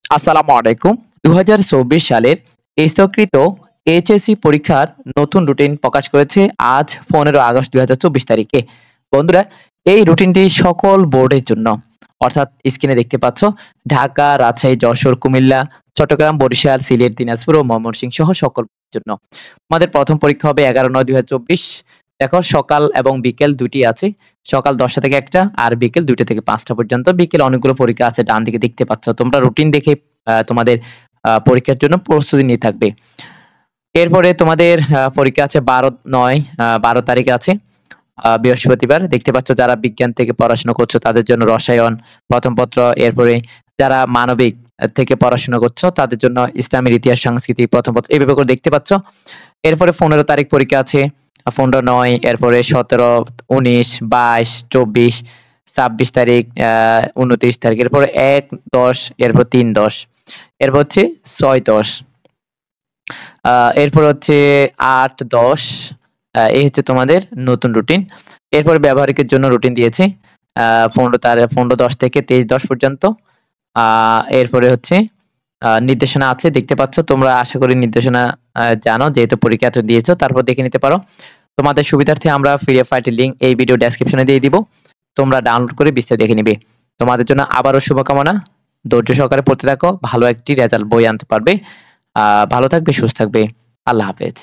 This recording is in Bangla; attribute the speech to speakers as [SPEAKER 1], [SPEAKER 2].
[SPEAKER 1] আসসালামু আলাইকুম। ২০২৪ সালের স্থগিত এইচএসসি পরীক্ষার নতুন রুটিন প্রকাশ করেছে আজ ১৫ আগস্ট ২০২৪ তারিখে। বন্ধুরা, এই রুটিনটি সকল বোর্ডের জন্য। অর্থাৎ স্ক্রিনে দেখতে পাচ্ছ ঢাকা, রাজশাহী, যশোর, কুমিল্লা, চট্টগ্রাম, বরিশাল, সিলেট, দিনাজপুর ও ময়মনসিংহ সহ সকল বোর্ডের জন্য। আমাদের প্রথম পরীক্ষা হবে ১১/৯/২০২৪। দেখো সকাল এবং বিকেল দুটি আছে। সকাল ১০টা থেকে ১টা আর বিকেল ২টা থেকে ৫টা পর্যন্ত। বিকেলে অনেকগুলো পরীক্ষা আছে, ডান দিকে দেখতে পাচ্ছ। তোমরা রুটিন দেখে তোমাদের পরীক্ষার জন্য প্রস্তুতি নিয়ে থাকবে। এরপরে তোমাদের পরীক্ষা আছে ১২ তারিখে আছে বৃহস্পতিবার। দেখতে পাচ্ছ যারা বিজ্ঞান থেকে পড়াশোনা করছো তাদের জন্য রসায়ন প্রথম পত্র, এরপরে যারা মানবিক থেকে পড়াশোনা করছো তাদের জন্য ইসলামের ইতিহাস সংস্কৃতি প্রথম পত্র, এইভাবে করে দেখতে পাচ্ছ। এরপরে ১৫ তারিখ পরীক্ষা আছে, ১৫/৯, এরপরে ১৭, ১৯, ২২, ২৪, ২৬ তারিখ, ২৯ তারিখ, এরপরে ১/১০, এরপর ৩/১০, এরপর হচ্ছে ৬/১০, এরপর হচ্ছে ৮/১০। এই হচ্ছে তোমাদের নতুন রুটিন। এরপরে ব্যবহারিকের জন্য রুটিন দিয়েছে ১৫/১০ থেকে ২৩/১০ পর্যন্ত। এরপরে হচ্ছে নির্দেশনা আছে, দেখতে পাচ্ছ। তোমরা আশা করি নির্দেশনা জানো, যেহেতু পরীক্ষা এত দিয়েছো। তারপর দেখে নিতে পারো। তোমাদের সুবিধার্থে আমরা পিডিএফ ফাইলটির লিংক এই ভিডিও ডেসক্রিপশনে দিয়ে দিব। তোমরা ডাউনলোড করে বিস্তারিত দেখে নিবে। তোমাদের জন্য আবারও শুভকামনা। ধৈর্য সহকারে পড়তে থাকো, ভালো একটি রেজাল্ট বই আনতে পারবে। ভালো থাকবে, সুস্থ থাকবে। আল্লাহ হাফেজ।